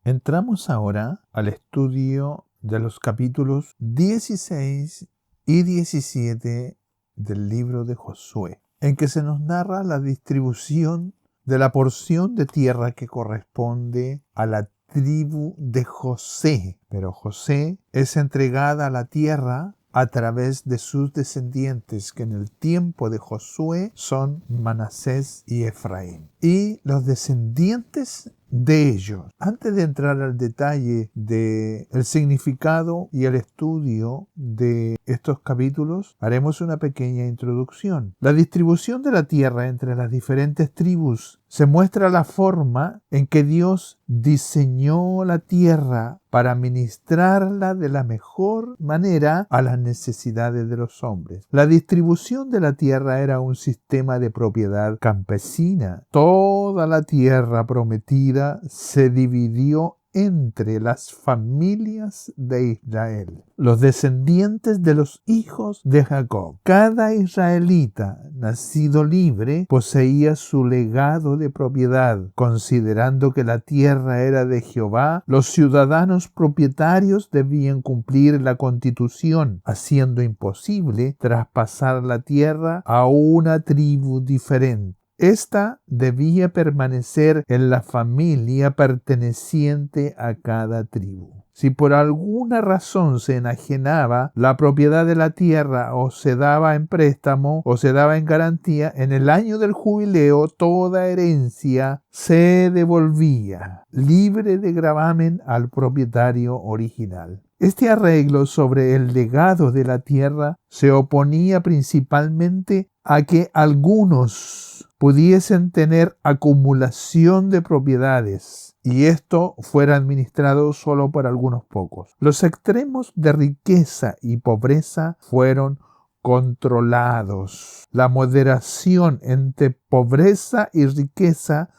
Entramos ahora al estudio de los capítulos 16 y 17 del libro de Josué, en que se nos narra la distribución de la porción de tierra que corresponde a la tribu de José. Pero José es entregada a la tierra a través de sus descendientes, que en el tiempo de Josué son Manasés y Efraín. Y los descendientes de ellos. Antes de entrar al detalle del significado y el estudio de estos capítulos, haremos una pequeña introducción. La distribución de la tierra entre las diferentes tribus se muestra la forma en que Dios diseñó la tierra para ministrarla de la mejor manera a las necesidades de los hombres. La distribución de la tierra era un sistema de propiedad campesina. Toda la tierra prometida se dividió entre las familias de Israel, los descendientes de los hijos de Jacob. Cada israelita nacido libre poseía su legado de propiedad. Considerando que la tierra era de Jehová, los ciudadanos propietarios debían cumplir la constitución, haciendo imposible traspasar la tierra a una tribu diferente. Esta debía permanecer en la familia perteneciente a cada tribu. Si por alguna razón se enajenaba la propiedad de la tierra o se daba en préstamo o se daba en garantía, en el año del jubileo toda herencia se devolvía libre de gravamen al propietario original. Este arreglo sobre el legado de la tierra se oponía principalmente a que algunos pudiesen tener acumulación de propiedades y esto fuera administrado solo por algunos pocos. Los extremos de riqueza y pobreza fueron controlados. La moderación entre pobreza y riqueza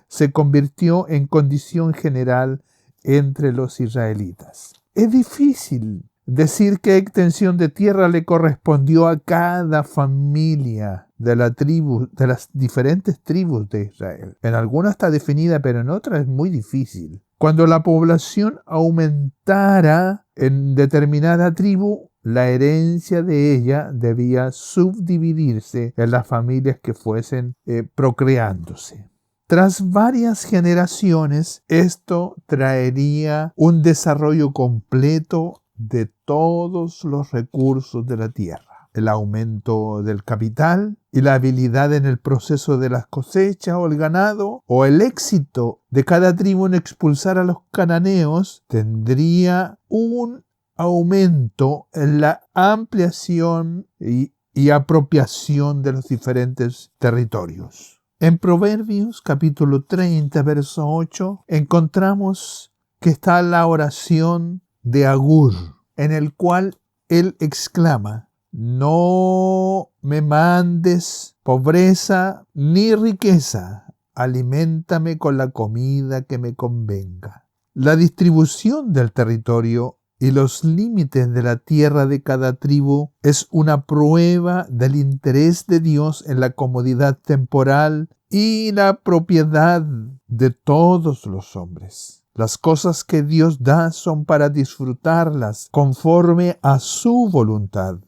se convirtió en condición general entre los israelitas. Es difícil decir qué extensión de tierra le correspondió a cada familia de las diferentes tribus de Israel. En algunas está definida, pero en otras es muy difícil. Cuando la población aumentara en determinada tribu, la herencia de ella debía subdividirse en las familias que fuesen procreándose. Tras varias generaciones, esto traería un desarrollo completo de todos los recursos de la tierra. El aumento del capital y la habilidad en el proceso de las cosechas o el ganado, o el éxito de cada tribu en expulsar a los cananeos, tendría un aumento en la ampliación y apropiación de los diferentes territorios. En Proverbios capítulo 30, verso 8, encontramos que está la oración de Agur, en el cual él exclama: no me mandes pobreza ni riqueza, aliméntame con la comida que me convenga. La distribución del territorio y los límites de la tierra de cada tribu es una prueba del interés de Dios en la comodidad temporal y la propiedad de todos los hombres. Las cosas que Dios da son para disfrutarlas conforme a su voluntad.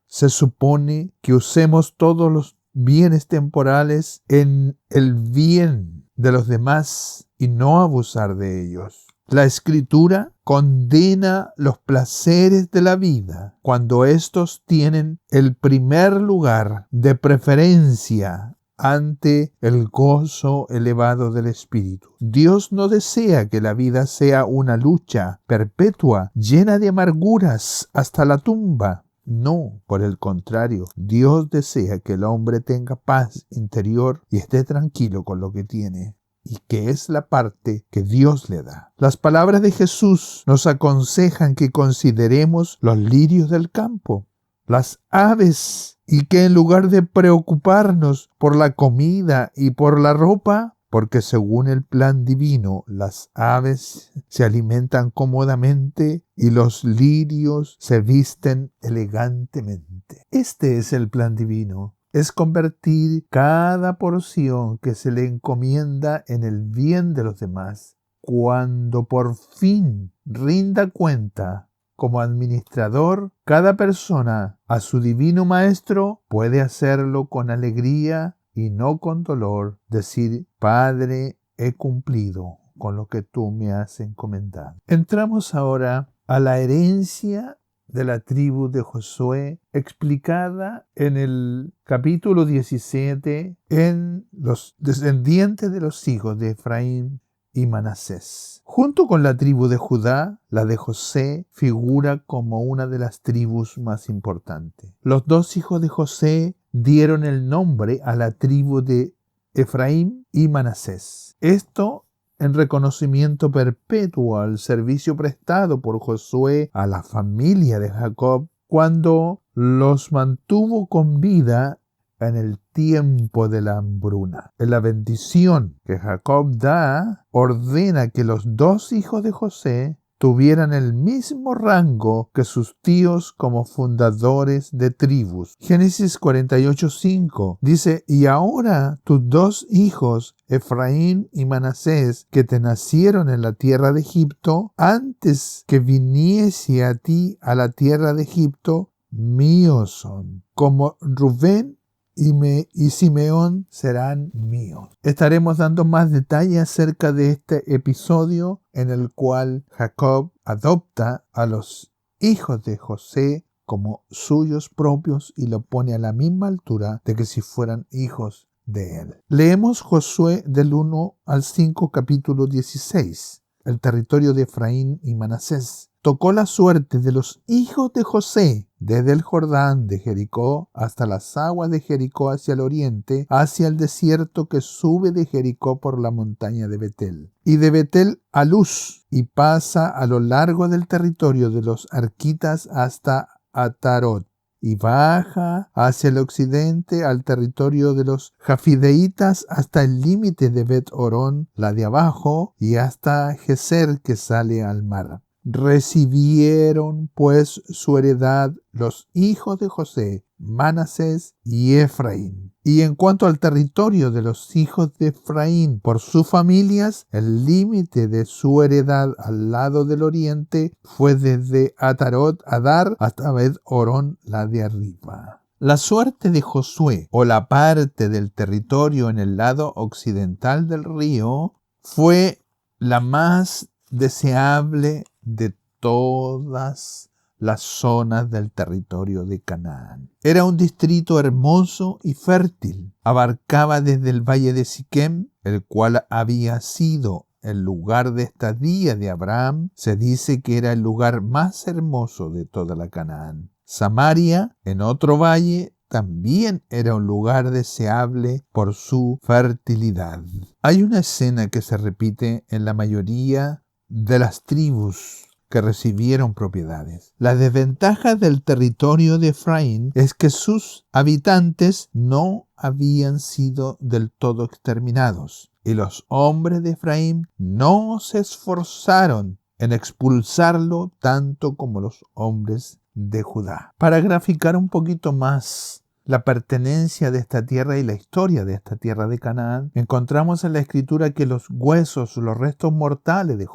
Se supone que usemos todos los bienes temporales en el bien de los demás y no abusar de ellos. La Escritura condena los placeres de la vida cuando estos tienen el primer lugar de preferencia ante el gozo elevado del Espíritu. Dios no desea que la vida sea una lucha perpetua, llena de amarguras hasta la tumba. No, por el contrario, Dios desea que el hombre tenga paz interior y esté tranquilo con lo que tiene, y que es la parte que Dios le da. Las palabras de Jesús nos aconsejan que consideremos los lirios del campo, las aves, y que en lugar de preocuparnos por la comida y por la ropa, porque según el plan divino las aves se alimentan cómodamente y los lirios se visten elegantemente. Este es el plan divino. Es convertir cada porción que se le encomienda en el bien de los demás cuando por fin rinda cuenta como administrador, cada persona a su divino maestro puede hacerlo con alegría y no con dolor. Decir: Padre, he cumplido con lo que tú me has encomendado. Entramos ahora a la herencia de la tribu de Josué, explicada en el capítulo 17 en los descendientes de los hijos de Efraín y Manasés. Junto con la tribu de Judá, la de José figura como una de las tribus más importantes. Los dos hijos de José dieron el nombre a la tribu de Efraín y Manasés. Esto en reconocimiento perpetuo al servicio prestado por Josué a la familia de Jacob cuando los mantuvo con vida en el tiempo de la hambruna. En la bendición que Jacob da, ordena que los dos hijos de José tuvieran el mismo rango que sus tíos como fundadores de tribus. Génesis 48:5 dice: y ahora tus dos hijos, Efraín y Manasés, que te nacieron en la tierra de Egipto, antes que viniese a ti a la tierra de Egipto, míos son. Como Rubén y Simeón serán míos. Estaremos dando más detalles acerca de este episodio en el cual Jacob adopta a los hijos de José como suyos propios y lo pone a la misma altura de que si fueran hijos de él. Leemos Josué del 1 al 5, capítulo 16. El territorio de Efraín y Manasés. Tocó la suerte de los hijos de José desde el Jordán de Jericó hasta las aguas de Jericó hacia el oriente, hacia el desierto que sube de Jericó por la montaña de Betel. Y de Betel a Luz, y pasa a lo largo del territorio de los arquitas hasta Atarot, y baja hacia el occidente al territorio de los jafideitas hasta el límite de Bet-Orón, la de abajo, y hasta Geser que sale al mar. Recibieron pues su heredad los hijos de José, Manasés y Efraín. Y en cuanto al territorio de los hijos de Efraín por sus familias, el límite de su heredad al lado del oriente fue desde Atarot Adar hasta Bet-Orón, la de arriba. La suerte de Josué, o la parte del territorio en el lado occidental del río, fue la más deseable de todas las zonas del territorio de Canaán. Era un distrito hermoso y fértil. Abarcaba desde el valle de Siquem, el cual había sido el lugar de estadía de Abraham. Se dice que era el lugar más hermoso de toda la Canaán. Samaria, en otro valle, también era un lugar deseable por su fertilidad. Hay una escena que se repite en la mayoría de las tribus que recibieron propiedades. La desventaja del territorio de Efraín es que sus habitantes no habían sido del todo exterminados, y los hombres de Efraín no se esforzaron en expulsarlo tanto como los hombres de Judá. Para graficar un poquito más la pertenencia de esta tierra y la historia de esta tierra de Canaán, encontramos en la escritura que los huesos, los restos mortales de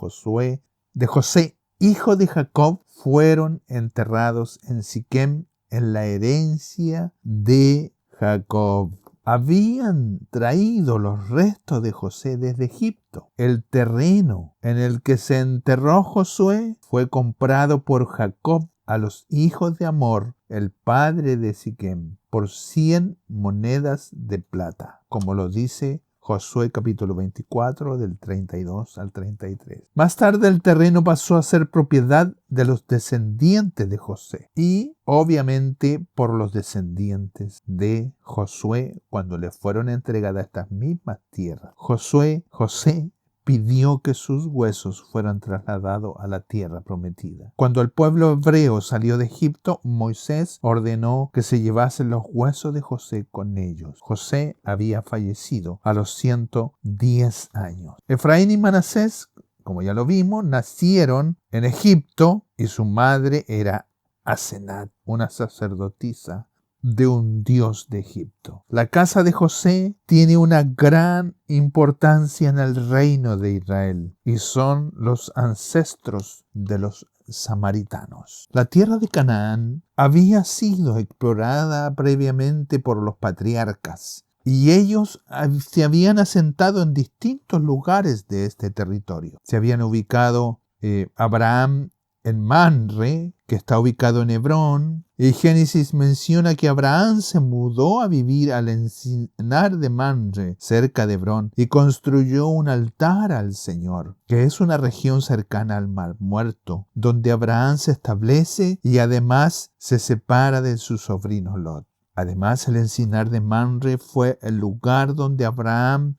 José, hijo de Jacob, fueron enterrados en Siquem, en la herencia de Jacob. Habían traído los restos de José desde Egipto. El terreno en el que se enterró Josué fue comprado por Jacob a los hijos de Amor, el padre de Siquem, por 100 monedas de plata, como lo dice Josué capítulo 24 del 32 al 33. Más tarde el terreno pasó a ser propiedad de los descendientes de José y obviamente por los descendientes de Josué cuando le fueron entregadas estas mismas tierras. José pidió que sus huesos fueran trasladados a la tierra prometida. Cuando el pueblo hebreo salió de Egipto, Moisés ordenó que se llevasen los huesos de José con ellos. José había fallecido a los 110 años. Efraín y Manasés, como ya lo vimos, nacieron en Egipto y su madre era Asenat, una sacerdotisa de un dios de Egipto. La casa de José tiene una gran importancia en el reino de Israel y son los ancestros de los samaritanos. La tierra de Canaán había sido explorada previamente por los patriarcas y ellos se habían asentado en distintos lugares de este territorio. Se habían ubicado Abraham en Manre, que está ubicado en Hebrón, y Génesis menciona que Abraham se mudó a vivir al encinar de Manre, cerca de Hebrón, y construyó un altar al Señor, que es una región cercana al Mar Muerto, donde Abraham se establece y además se separa de su sobrino Lot. Además, el encinar de Manre fue el lugar donde Abraham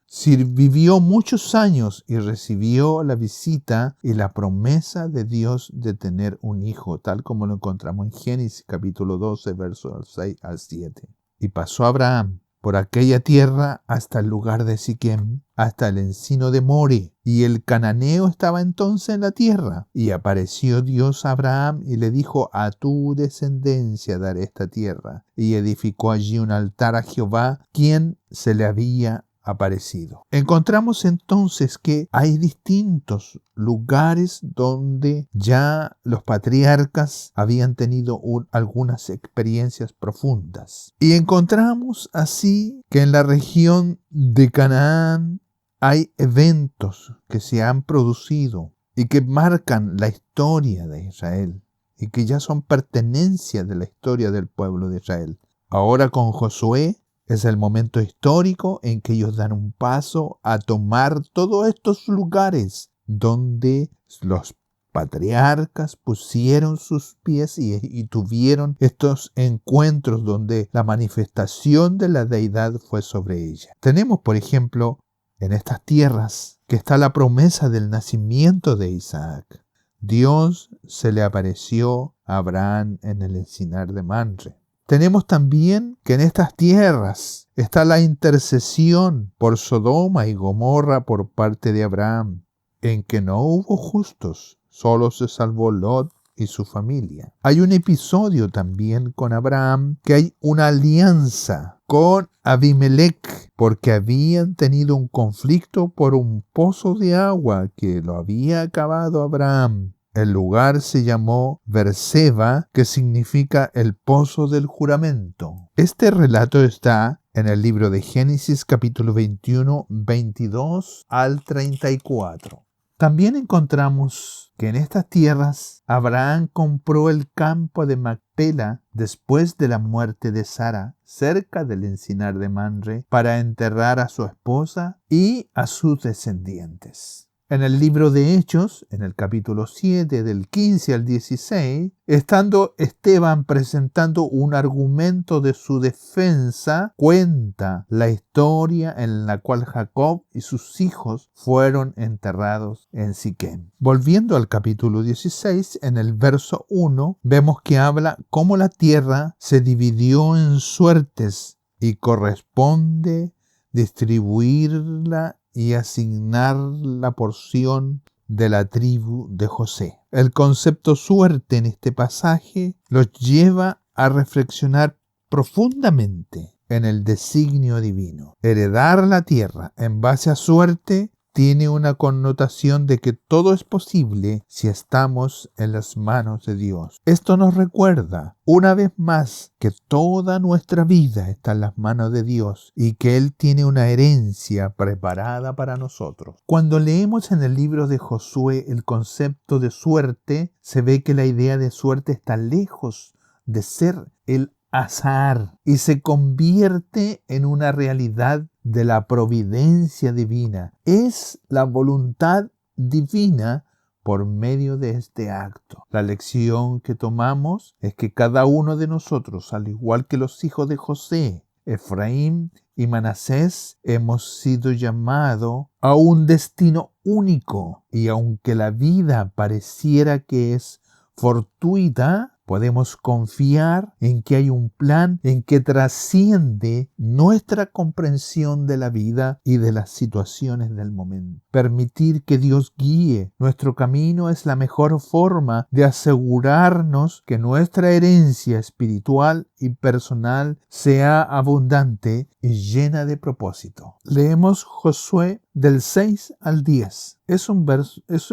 vivió muchos años y recibió la visita y la promesa de Dios de tener un hijo, tal como lo encontramos en Génesis capítulo 12, versos 6 al 7. Y pasó Abraham por aquella tierra hasta el lugar de Siquem, hasta el encino de More, y el cananeo estaba entonces en la tierra. Y apareció Dios a Abraham y le dijo: a tu descendencia daré esta tierra. Y edificó allí un altar a Jehová, quien se le había aparecido. Encontramos entonces que hay distintos lugares donde ya los patriarcas habían tenido algunas experiencias profundas. Y encontramos así que en la región de Canaán hay eventos que se han producido y que marcan la historia de Israel y que ya son pertenencia de la historia del pueblo de Israel. Ahora con Josué es el momento histórico en que ellos dan un paso a tomar todos estos lugares donde los patriarcas pusieron sus pies y tuvieron estos encuentros donde la manifestación de la deidad fue sobre ella. Tenemos, por ejemplo, en estas tierras que está la promesa del nacimiento de Isaac. Dios se le apareció a Abraham en el encinar de Manre. Tenemos también que en estas tierras está la intercesión por Sodoma y Gomorra por parte de Abraham, en que no hubo justos, solo se salvó Lot y su familia. Hay un episodio también con Abraham que hay una alianza con Abimelech porque habían tenido un conflicto por un pozo de agua que lo había acabado Abraham. El lugar se llamó Berseba, que significa el pozo del juramento. Este relato está en el libro de Génesis capítulo 21, 22 al 34. También encontramos que en estas tierras Abraham compró el campo de Macpela después de la muerte de Sara, cerca del encinar de Manre, para enterrar a su esposa y a sus descendientes. En el libro de Hechos, en el capítulo 7, del 15 al 16, estando Esteban presentando un argumento de su defensa, cuenta la historia en la cual Jacob y sus hijos fueron enterrados en Siquem. Volviendo al capítulo 16, en el verso 1, vemos que habla cómo la tierra se dividió en suertes y corresponde distribuirla y asignar la porción de la tribu de José. El concepto suerte en este pasaje los lleva a reflexionar profundamente en el designio divino. Heredar la tierra en base a suerte tiene una connotación de que todo es posible si estamos en las manos de Dios. Esto nos recuerda una vez más que toda nuestra vida está en las manos de Dios y que Él tiene una herencia preparada para nosotros. Cuando leemos en el libro de Josué el concepto de suerte, se ve que la idea de suerte está lejos de ser el azar y se convierte en una realidad de la providencia divina. Es la voluntad divina por medio de este acto. La lección que tomamos es que cada uno de nosotros, al igual que los hijos de José, Efraín y Manasés, hemos sido llamados a un destino único y aunque la vida pareciera que es fortuita, Podemos confiar en que hay un plan en que trasciende nuestra comprensión de la vida y de las situaciones del momento. Permitir que Dios guíe nuestro camino es la mejor forma de asegurarnos que nuestra herencia espiritual y personal sea abundante y llena de propósito. Leemos Josué del 6 al 10. Es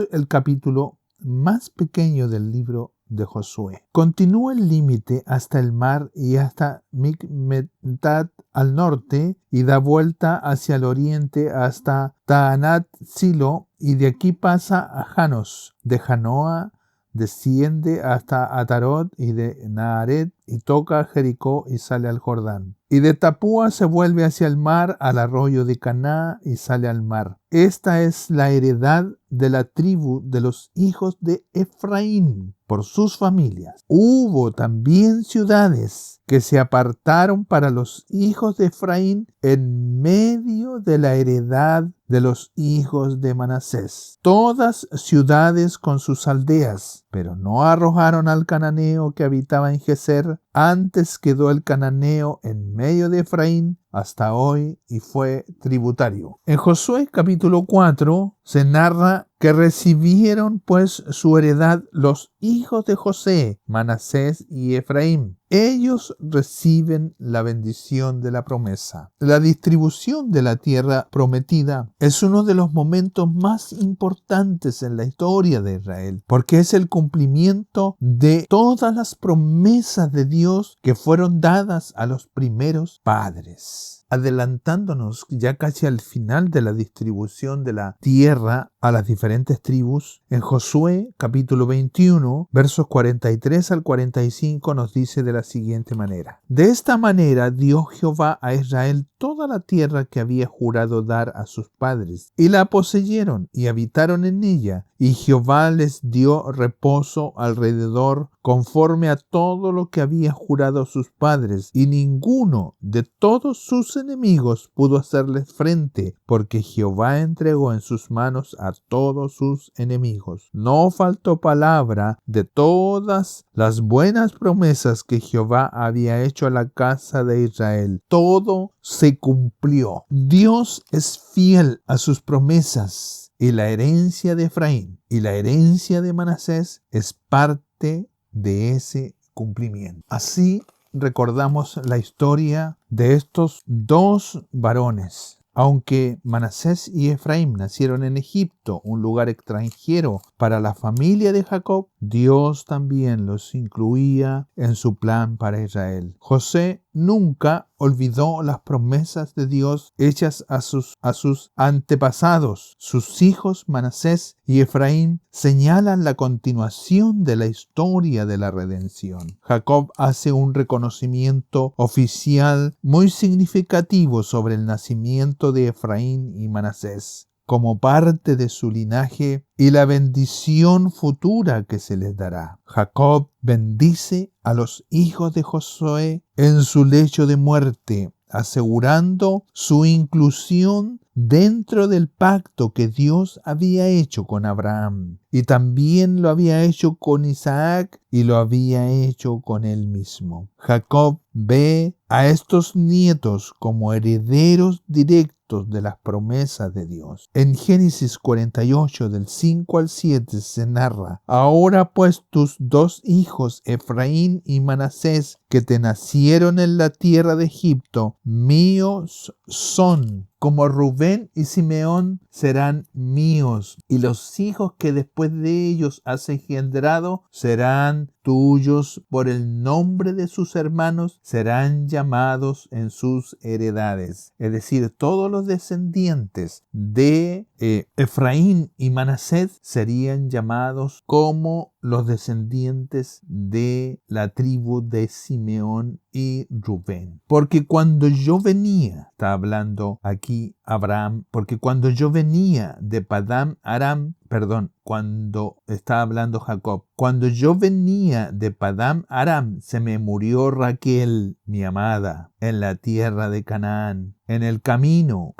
el capítulo más pequeño del libro de Josué. Continúa el límite hasta el mar y hasta Micmetat al norte y da vuelta hacia el oriente hasta Taanat Silo y de aquí pasa a Janos. De Janoa desciende hasta Atarot y de Naharet y toca Jericó y sale al Jordán. Y de Tapúa se vuelve hacia el mar, al arroyo de Caná y sale al mar. Esta es la heredad de la tribu de los hijos de Efraín por sus familias. Hubo también ciudades que se apartaron para los hijos de Efraín en medio de la heredad de los hijos de Manasés. Todas ciudades con sus aldeas, pero no arrojaron al cananeo que habitaba en Geser. Antes quedó el cananeo en medio de Efraín hasta hoy y fue tributario. En Josué capítulo 4 se narra que recibieron pues su heredad los hijos de José, Manasés y Efraín. Ellos reciben la bendición de la promesa. La distribución de la tierra prometida es uno de los momentos más importantes en la historia de Israel, porque es el cumplimiento de todas las promesas de Dios que fueron dadas a los primeros padres. Adelantándonos ya casi al final de la distribución de la tierra a las diferentes tribus, en Josué capítulo 21, versos 43 al 45 nos dice de la siguiente manera: De esta manera dio Jehová a Israel toda la tierra que había jurado dar a sus padres, y la poseyeron y habitaron en ella, y Jehová les dio reposo alrededor conforme a todo lo que había jurado a sus padres, y ninguno de todos sus enemigos pudo hacerles frente, porque Jehová entregó en sus manos a todos sus enemigos. No faltó palabra de todas las buenas promesas que Jehová había hecho a la casa de Israel. Todo se cumplió. Dios es fiel a sus promesas, y la herencia de Efraín y la herencia de Manasés es parte de ese cumplimiento. Así recordamos la historia de estos dos varones. Aunque Manasés y Efraín nacieron en Egipto, un lugar extranjero para la familia de Jacob, Dios también los incluía en su plan para Israel. José nunca olvidó las promesas de Dios hechas a sus antepasados. Sus hijos Manasés y Efraín señalan la continuación de la historia de la redención. Jacob hace un reconocimiento oficial muy significativo sobre el nacimiento de Efraín y Manasés como parte de su linaje y la bendición futura que se les dará. Jacob bendice a los hijos de Josué en su lecho de muerte, asegurando su inclusión dentro del pacto que Dios había hecho con Abraham, y también lo había hecho con Isaac y lo había hecho con él mismo. Jacob ve a estos nietos como herederos directos de las promesas de Dios. En Génesis 48 del 5 al 7 se narra: Ahora pues tus dos hijos Efraín y Manasés que te nacieron en la tierra de Egipto, míos son, como Rubén y Simeón serán míos, y los hijos que después de ellos has engendrado serán tuyos. Por el nombre de sus hermanos serán llamados en sus heredades. Es decir, todos los descendientes de Efraín y Manasés serían llamados como los descendientes de la tribu de Simeón y Rubén. Porque cuando yo venía, está hablando aquí Abraham, porque cuando yo venía de Padán Aram, cuando está hablando Jacob, cuando yo venía de Padán Aram, se me murió Raquel, mi amada, en la tierra de Canaán, en el camino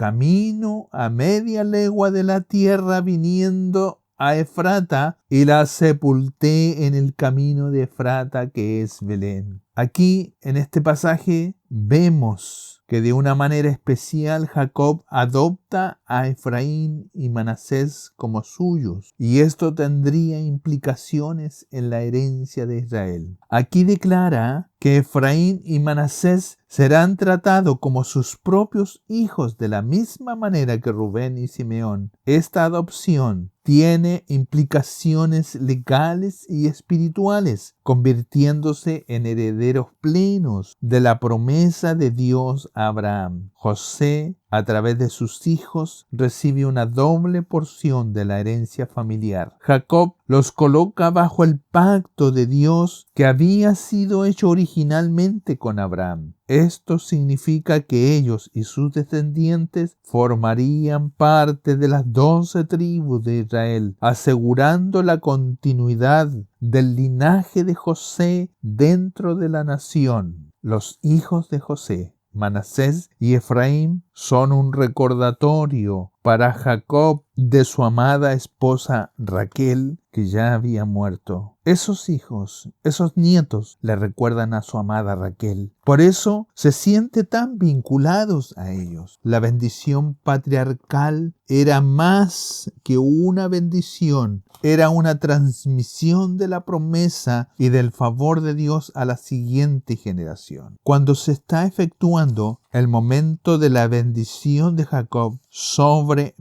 a media legua de la tierra, viniendo a Efrata y la sepulté en el camino de Efrata, que es Belén. Aquí, en este pasaje, vemos que de una manera especial Jacob adopta a Efraín y Manasés como suyos, y esto tendría implicaciones en la herencia de Israel. Aquí declara que Efraín y Manasés serán tratados como sus propios hijos de la misma manera que Rubén y Simeón. Esta adopción tiene implicaciones legales y espirituales, convirtiéndose en herederos plenos de la promesa de Dios a Abraham. José, a través de sus hijos, recibe una doble porción de la herencia familiar. Jacob los coloca bajo el pacto de Dios que había sido hecho originalmente con Abraham. Esto significa que ellos y sus descendientes formarían parte de las 12 tribus de Israel, asegurando la continuidad del linaje de José dentro de la nación. Los hijos de José, Manasés y Efraín, son un recordatorio para Jacob de su amada esposa Raquel, que ya había muerto. Esos hijos, esos nietos, le recuerdan a su amada Raquel. Por eso se siente tan vinculados a ellos. La bendición patriarcal era más que una bendición, era una transmisión de la promesa y del favor de Dios a la siguiente generación. Cuando se está efectuando el momento de la bendición de Jacob sobre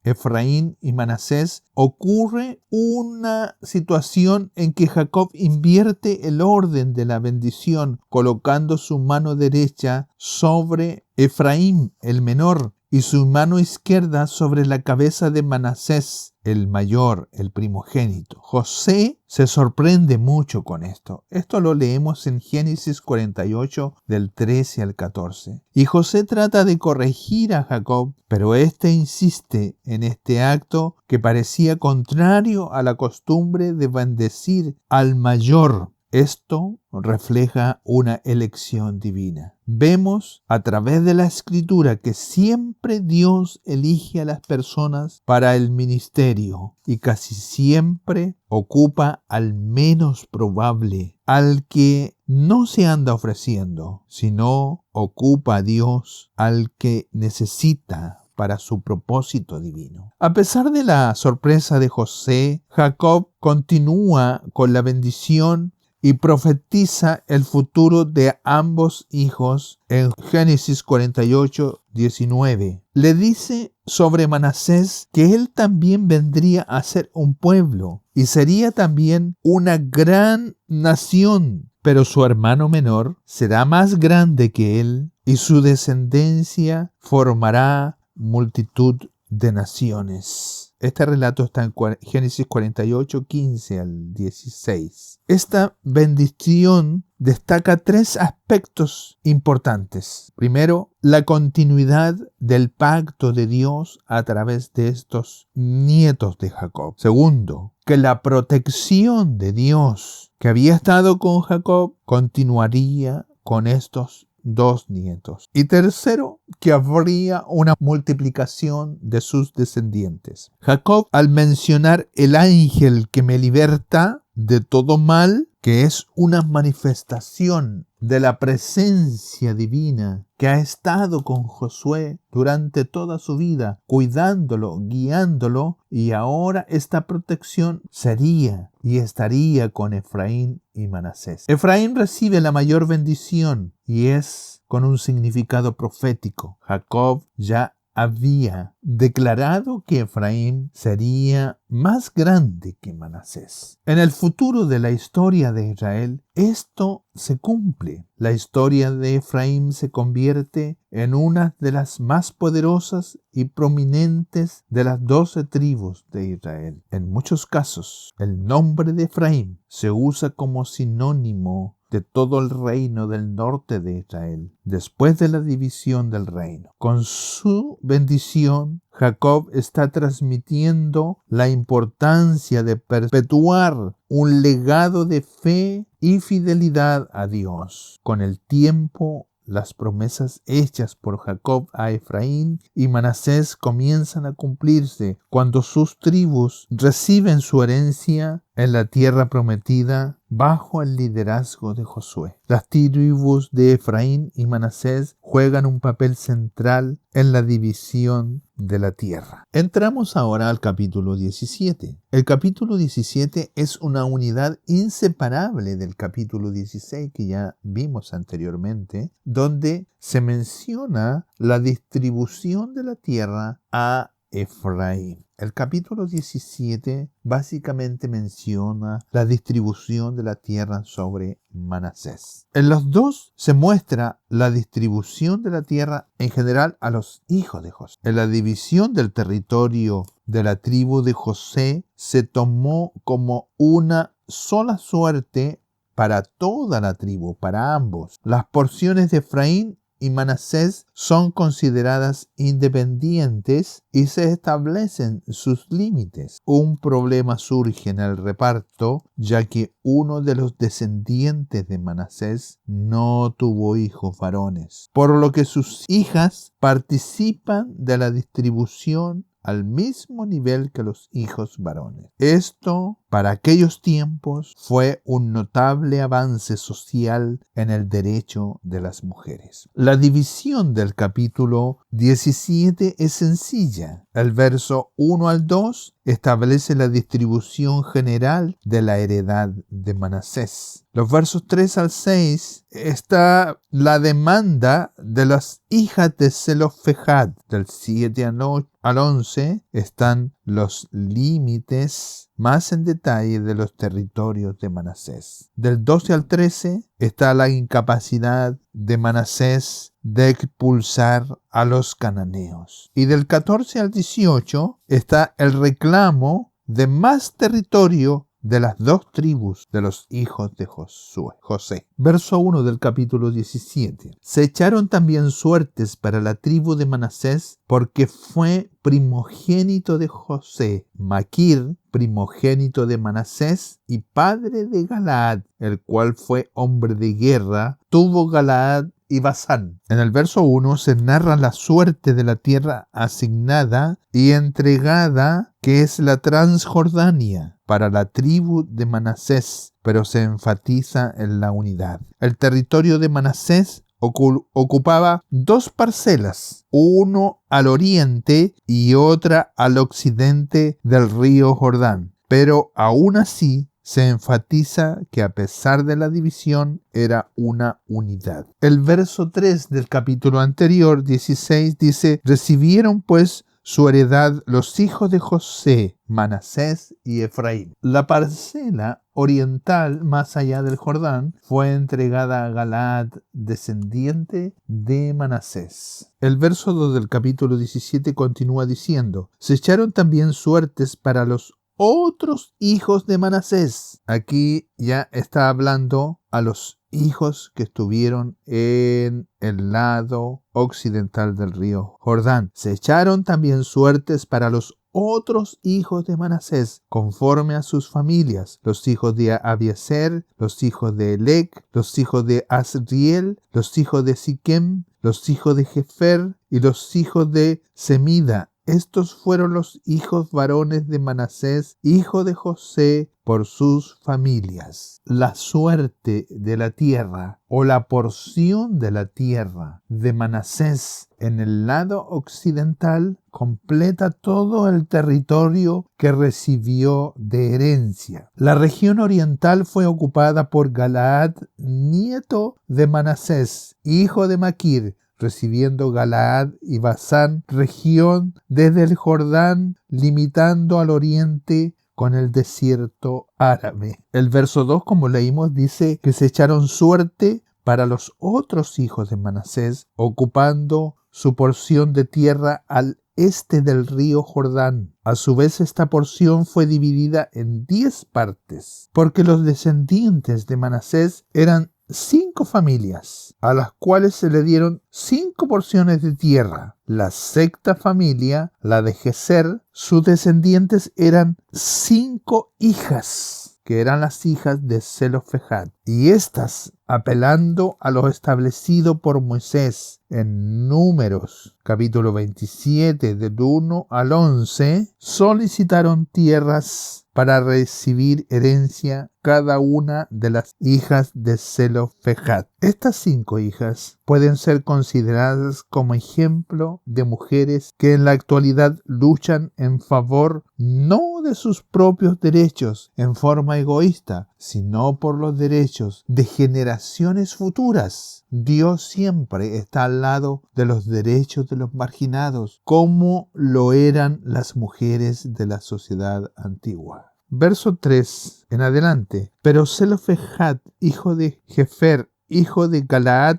Efraín y Manasés, ocurre una situación en que Jacob invierte el orden de la bendición, colocando su mano derecha sobre Efraín, el menor, y su mano izquierda sobre la cabeza de Manasés, el mayor, el primogénito. José se sorprende mucho con esto. Esto lo leemos en Génesis 48, del 13 al 14. Y José trata de corregir a Jacob, pero éste insiste en este acto que parecía contrario a la costumbre de bendecir al mayor. Esto refleja una elección divina. Vemos a través de la Escritura que siempre Dios elige a las personas para el ministerio y casi siempre ocupa al menos probable, al que no se anda ofreciendo, sino ocupa a Dios al que necesita para su propósito divino. A pesar de la sorpresa de José, Jacob continúa con la bendición y profetiza el futuro de ambos hijos en Génesis 48, 19. Le dice sobre Manasés que él también vendría a ser un pueblo y sería también una gran nación, pero su hermano menor será más grande que él y su descendencia formará multitud de naciones. Este relato está en Génesis 48, 15 al 16. Esta bendición destaca 3 aspectos importantes. Primero, la continuidad del pacto de Dios a través de estos nietos de Jacob. Segundo, que la protección de Dios que había estado con Jacob continuaría con estos 2 nietos. Y tercero, que habría una multiplicación de sus descendientes. Jacob, al mencionar el ángel que me liberta de todo mal, que es una manifestación de la presencia divina que ha estado con Josué durante toda su vida, cuidándolo, guiándolo, y ahora esta protección sería y estaría con Efraín y Manasés. Efraín recibe la mayor bendición y es con un significado profético. Jacob ya había declarado que Efraín sería más grande que Manasés. En el futuro de la historia de Israel, esto se cumple. La historia de Efraín se convierte en una de las más poderosas y prominentes de las 12 tribus de Israel. En muchos casos, el nombre de Efraín se usa como sinónimo de todo el reino del norte de Israel, después de la división del reino. Con su bendición, Jacob está transmitiendo la importancia de perpetuar un legado de fe y fidelidad a Dios. Con el tiempo, las promesas hechas por Jacob a Efraín y Manasés comienzan a cumplirse cuando sus tribus reciben su herencia en la tierra prometida bajo el liderazgo de Josué. Las tribus de Efraín y Manasés juegan un papel central en la división de la tierra. Entramos ahora al capítulo 17. El capítulo 17 es una unidad inseparable del capítulo 16 que ya vimos anteriormente, donde se menciona la distribución de la tierra a Efraín. El capítulo 17 básicamente menciona la distribución de la tierra sobre Manasés. En los dos se muestra la distribución de la tierra en general a los hijos de José. En la división del territorio de la tribu de José se tomó como una sola suerte para toda la tribu, para ambos. Las porciones de Efraín y Manasés son consideradas independientes y se establecen sus límites. Un problema surge en el reparto, ya que uno de los descendientes de Manasés no tuvo hijos varones, por lo que sus hijas participan de la distribución al mismo nivel que los hijos varones. Esto, para aquellos tiempos, fue un notable avance social en el derecho de las mujeres. La división del capítulo 17 es sencilla. El verso 1 al 2 establece la distribución general de la heredad de Manasés. Los versos 3 al 6 está la demanda de las hijas de Zelofejad. Del 7 al 11 están los límites más en detalle de los territorios de Manasés. Del 12 al 13 está la incapacidad de Manasés de expulsar a los cananeos. Y del 14 al 18 está el reclamo de más territorio de las dos tribus de los hijos de José. Verso 1 del capítulo 17. Se echaron también suertes para la tribu de Manasés porque fue primogénito de José, Maquir, primogénito de Manasés y padre de Galaad, el cual fue hombre de guerra, tuvo Galaad y Basán. En el verso 1 se narra la suerte de la tierra asignada y entregada, que es la Transjordania, para la tribu de Manasés, pero se enfatiza en la unidad. El territorio de Manasés ocupaba dos parcelas, uno al oriente y otra al occidente del río Jordán, pero aún así se enfatiza que a pesar de la división era una unidad. El verso 3 del capítulo anterior, 16, dice: recibieron pues su heredad los hijos de José, Manasés y Efraín. La parcela oriental más allá del Jordán fue entregada a Galaad, descendiente de Manasés. El verso 2 del capítulo 17 continúa diciendo: se echaron también suertes para los otros hijos de Manasés. Aquí ya está hablando a los hijos que estuvieron en el lado occidental del río Jordán. Se echaron también suertes para los otros hijos de Manasés, conforme a sus familias, los hijos de Abiezer, los hijos de Elec, los hijos de Asriel, los hijos de Siquem, los hijos de Jefer y los hijos de Semida. Estos fueron los hijos varones de Manasés, hijo de José, por sus familias. La suerte de la tierra o la porción de la tierra de Manasés en el lado occidental completa todo el territorio que recibió de herencia. La región oriental fue ocupada por Galaad, nieto de Manasés, hijo de Maquir, recibiendo Galaad y Basán, región desde el Jordán, limitando al oriente con el desierto árabe. El verso 2, como leímos, dice que se echaron suerte para los otros hijos de Manasés, ocupando su porción de tierra al este del río Jordán. A su vez, esta porción fue dividida en 10 partes, porque los descendientes de Manasés eran 5 familias, a las cuales se le dieron 5 porciones de tierra. La sexta familia, la de Jezer, sus descendientes eran 5 hijas, que eran las hijas de Zelofejad. Y estas apelando a lo establecido por Moisés en Números, capítulo 27, del 1 al 11, solicitaron tierras para recibir herencia cada una de las hijas de Zelofejad. Estas 5 hijas pueden ser consideradas como ejemplo de mujeres que en la actualidad luchan en favor no de sus propios derechos en forma egoísta, sino por los derechos de generaciones futuras. Dios siempre está al lado de los derechos de los marginados, como lo eran las mujeres de la sociedad antigua. Verso 3 en adelante. Pero Zelofejad, hijo de Jefer, hijo de Galaad,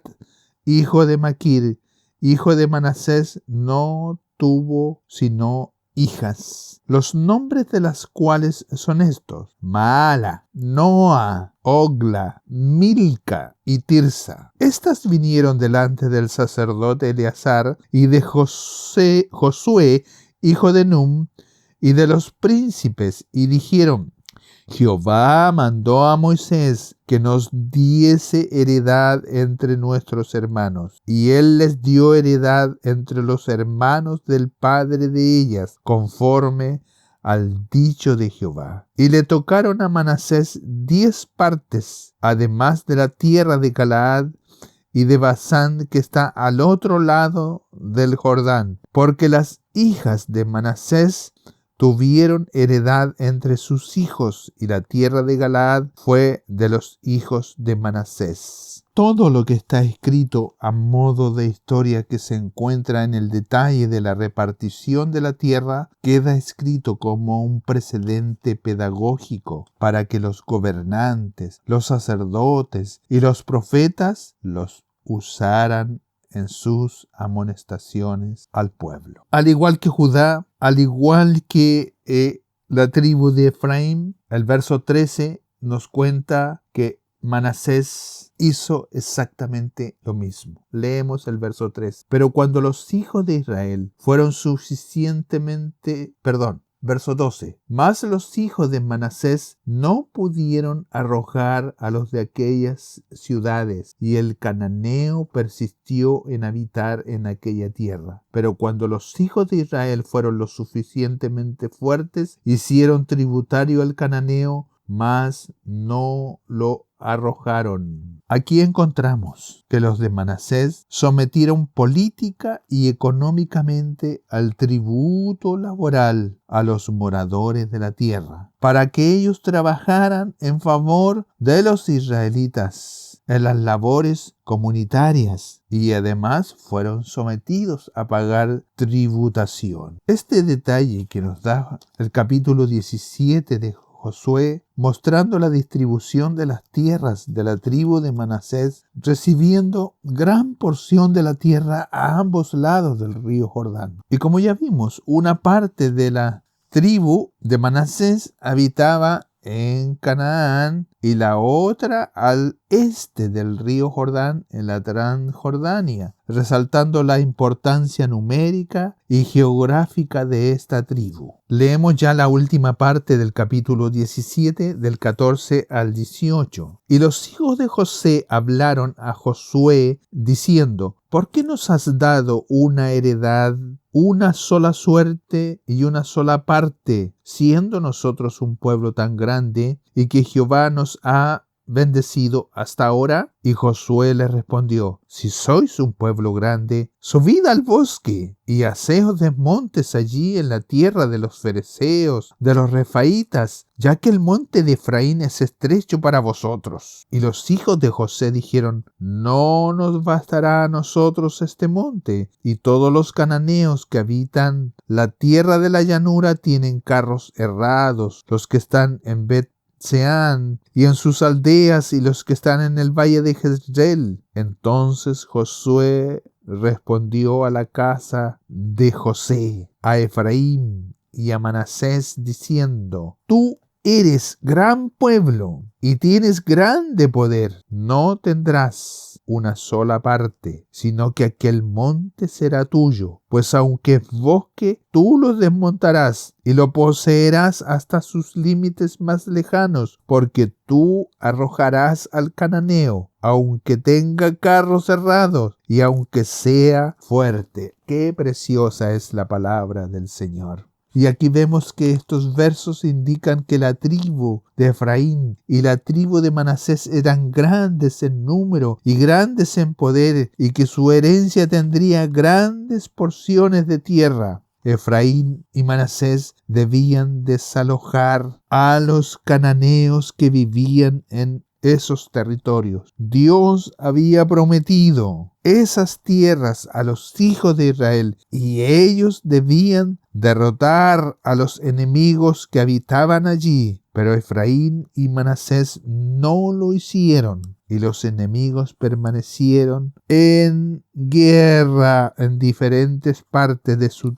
hijo de Maquir, hijo de Manasés, no tuvo sino hijas, los nombres de las cuales son estos: Maala, Noa, Ogla, Milca y Tirsa. Estas vinieron delante del sacerdote Eleazar y de Josué, hijo de Num, y de los príncipes, y dijeron: Jehová mandó a Moisés que nos diese heredad entre nuestros hermanos, y él les dio heredad entre los hermanos del padre de ellas, conforme al dicho de Jehová. Y le tocaron a Manasés 10 partes, además de la tierra de Galaad y de Basán, que está al otro lado del Jordán, porque las hijas de Manasés tuvieron heredad entre sus hijos, y la tierra de Galaad fue de los hijos de Manasés. Todo lo que está escrito a modo de historia que se encuentra en el detalle de la repartición de la tierra queda escrito como un precedente pedagógico para que los gobernantes, los sacerdotes y los profetas los usaran en sus amonestaciones al pueblo. Al igual que Judá, al igual que la tribu de Efraín, el verso 13 nos cuenta que Manasés hizo exactamente lo mismo. Leemos el verso 3. Pero cuando los hijos de Israel fueron Verso 12. Mas los hijos de Manasés no pudieron arrojar a los de aquellas ciudades, y el cananeo persistió en habitar en aquella tierra. Pero cuando los hijos de Israel fueron lo suficientemente fuertes, hicieron tributario al cananeo, mas no lo arrojaron. Aquí encontramos que los de Manasés sometieron política y económicamente al tributo laboral a los moradores de la tierra, para que ellos trabajaran en favor de los israelitas en las labores comunitarias, y además fueron sometidos a pagar tributación. Este detalle que nos da el capítulo 17 de Josué, mostrando la distribución de las tierras de la tribu de Manasés, recibiendo gran porción de la tierra a ambos lados del río Jordán. Y como ya vimos, una parte de la tribu de Manasés habitaba en Canaán y la otra al este del río Jordán, en la Transjordania, resaltando la importancia numérica y geográfica de esta tribu. Leemos ya la última parte del capítulo 17, del 14 al 18. Y los hijos de José hablaron a Josué diciendo: ¿por qué nos has dado una heredad, una sola suerte y una sola parte, siendo nosotros un pueblo tan grande, y que Jehová nos ha bendecido hasta ahora? Y Josué le respondió: si sois un pueblo grande, subid al bosque y haceos desmontes allí en la tierra de los fereceos, de los refaitas, ya que el monte de Efraín es estrecho para vosotros. Y los hijos de José dijeron: no nos bastará a nosotros este monte, y todos los cananeos que habitan la tierra de la llanura tienen carros herrados, los que están en Seán y en sus aldeas, y los que están en el valle de Jezreel. Entonces Josué respondió a la casa de José, a Efraín y a Manasés, diciendo: tú eres gran pueblo y tienes grande poder. No tendrás una sola parte, sino que aquel monte será tuyo, pues aunque es bosque, tú lo desmontarás y lo poseerás hasta sus límites más lejanos, porque tú arrojarás al cananeo, aunque tenga carros cerrados y aunque sea fuerte. Qué preciosa es la palabra del Señor. Y aquí vemos que estos versos indican que la tribu de Efraín y la tribu de Manasés eran grandes en número y grandes en poder, y que su herencia tendría grandes porciones de tierra. Efraín y Manasés debían desalojar a los cananeos que vivían en esos territorios. Dios había prometido esas tierras a los hijos de Israel y ellos debían derrotar a los enemigos que habitaban allí. Pero Efraín y Manasés no lo hicieron y los enemigos permanecieron en guerra en diferentes partes de su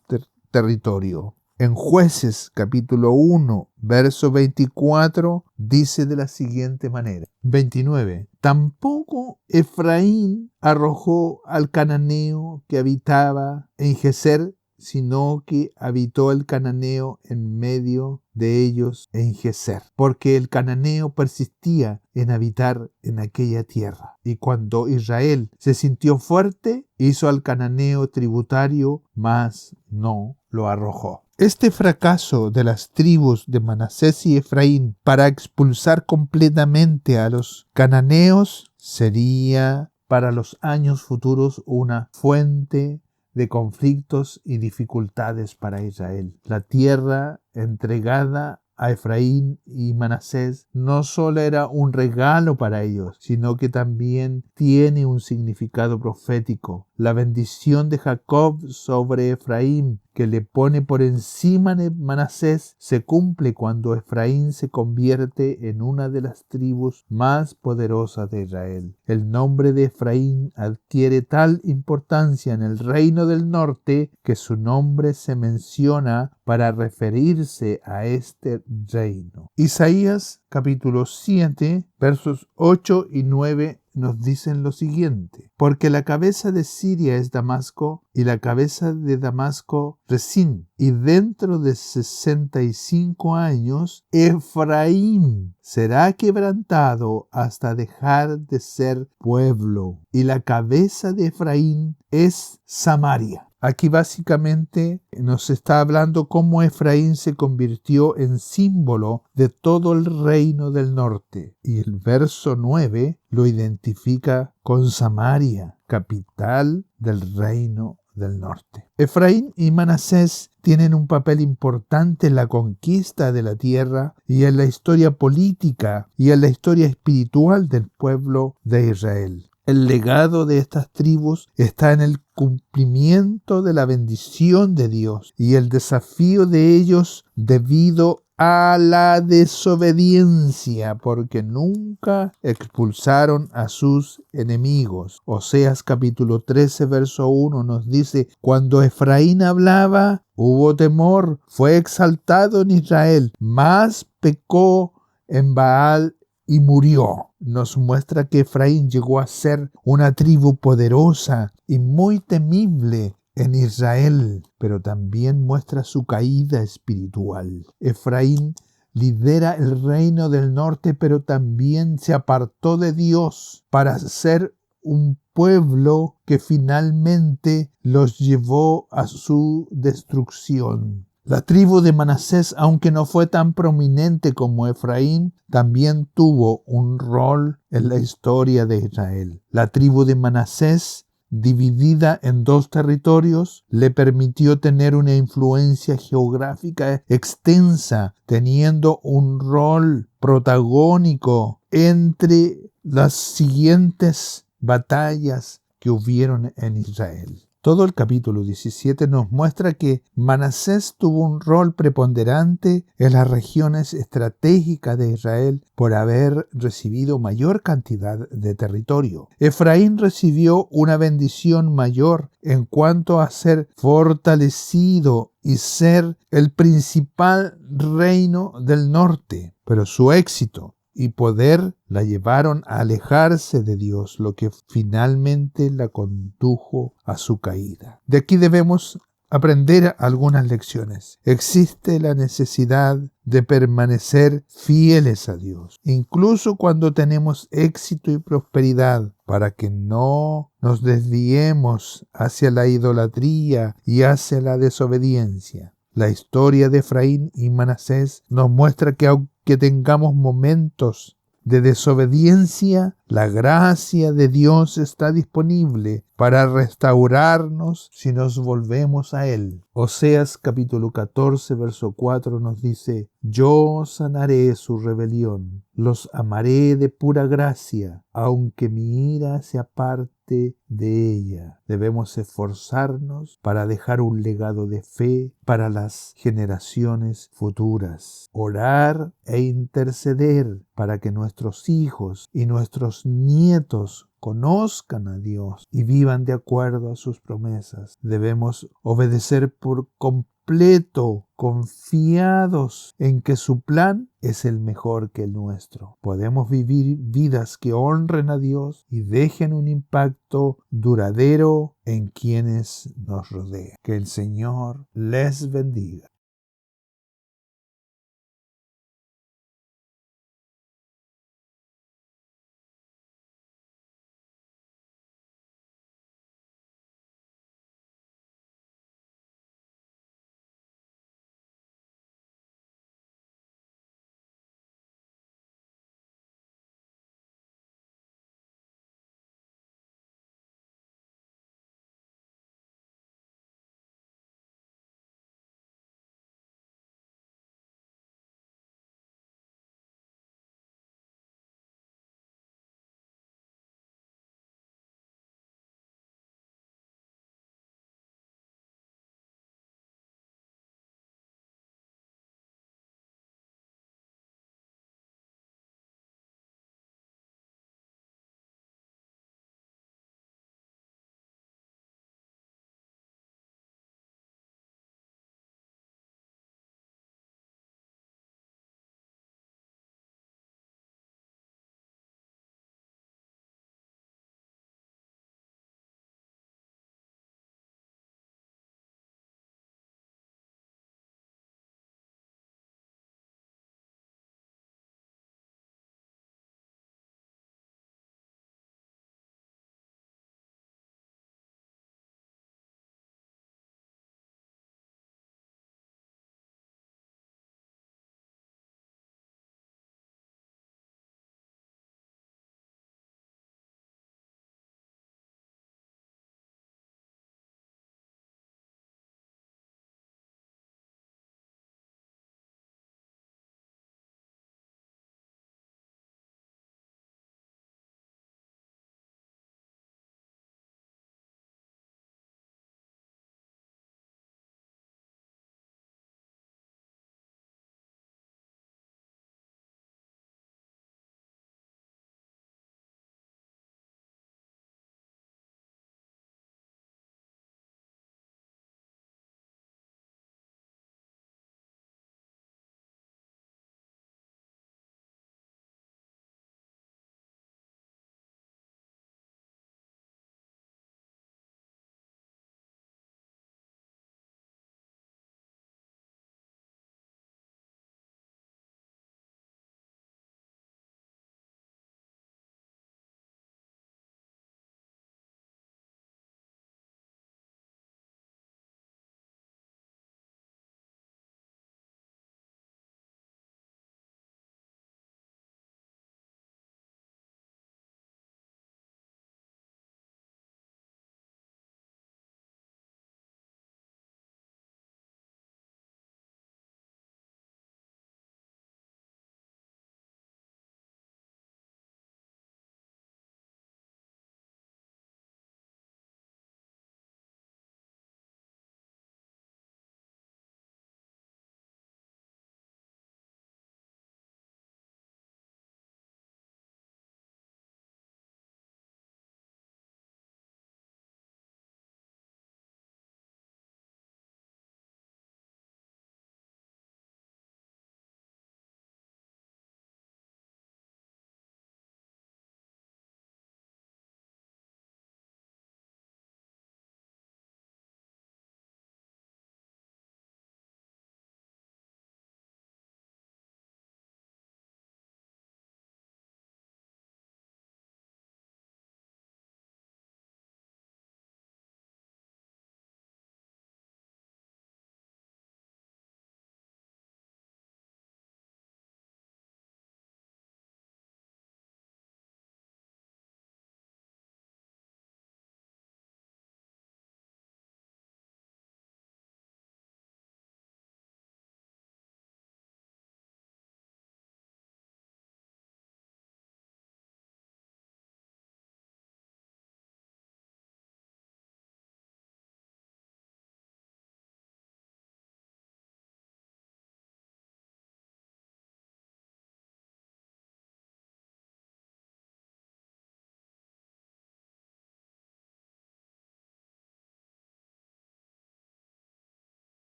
territorio. En Jueces capítulo 1, verso 24, dice de la siguiente manera. 29. Tampoco Efraín arrojó al cananeo que habitaba en Geser, sino que habitó el cananeo en medio de ellos en Geser, porque el cananeo persistía en habitar en aquella tierra. Y cuando Israel se sintió fuerte, hizo al cananeo tributario, mas no lo arrojó. Este fracaso de las tribus de Manasés y Efraín para expulsar completamente a los cananeos sería para los años futuros una fuente de conflictos y dificultades para Israel. La tierra entregada a Efraín y Manasés no solo era un regalo para ellos, sino que también tiene un significado profético. La bendición de Jacob sobre Efraín, que le pone por encima de Manasés, se cumple cuando Efraín se convierte en una de las tribus más poderosas de Israel. El nombre de Efraín adquiere tal importancia en el reino del norte que su nombre se menciona para referirse a este reino. Isaías capítulo 7, versos 8 y 9 nos dicen lo siguiente: porque la cabeza de Siria es Damasco, y la cabeza de Damasco Resín, y dentro de 65 años Efraín será quebrantado hasta dejar de ser pueblo, y la cabeza de Efraín es Samaria. Aquí básicamente nos está hablando cómo Efraín se convirtió en símbolo de todo el reino del norte. Y el verso 9 lo identifica con Samaria, capital del reino del norte. Efraín y Manasés tienen un papel importante en la conquista de la tierra y en la historia política y en la historia espiritual del pueblo de Israel. El legado de estas tribus está en el cumplimiento de la bendición de Dios y el desafío de ellos debido a la desobediencia, porque nunca expulsaron a sus enemigos. Oseas capítulo 13, verso 1 nos dice: cuando Efraín hablaba, hubo temor, fue exaltado en Israel, mas pecó en Baal y murió. Nos muestra que Efraín llegó a ser una tribu poderosa y muy temible en Israel, pero también muestra su caída espiritual. Efraín lidera el reino del norte, pero también se apartó de Dios para ser un pueblo que finalmente los llevó a su destrucción. La tribu de Manasés, aunque no fue tan prominente como Efraín, también tuvo un rol en la historia de Israel. La tribu de Manasés, dividida en dos territorios, le permitió tener una influencia geográfica extensa, teniendo un rol protagónico entre las siguientes batallas que hubieron en Israel. Todo el capítulo 17 nos muestra que Manasés tuvo un rol preponderante en las regiones estratégicas de Israel por haber recibido mayor cantidad de territorio. Efraín recibió una bendición mayor en cuanto a ser fortalecido y ser el principal reino del norte, pero su éxito y poder la llevaron a alejarse de Dios, lo que finalmente la condujo a su caída. De aquí debemos aprender algunas lecciones. Existe la necesidad de permanecer fieles a Dios, incluso cuando tenemos éxito y prosperidad, para que no nos desviemos hacia la idolatría y hacia la desobediencia. La historia de Efraín y Manasés nos muestra que aunque tengamos momentos de desobediencia, la gracia de Dios está disponible para restaurarnos si nos volvemos a Él. Oseas capítulo 14, verso 4 nos dice: Yo sanaré su rebelión, los amaré de pura gracia, aunque mi ira se aparte de ella. Debemos esforzarnos para dejar un legado de fe para las generaciones futuras. Orar e interceder para que nuestros hijos y nuestros nietos conozcan a Dios y vivan de acuerdo a sus promesas. Debemos obedecer por completo, confiados en que su plan es el mejor que el nuestro. Podemos vivir vidas que honren a Dios y dejen un impacto duradero en quienes nos rodean. Que el Señor les bendiga.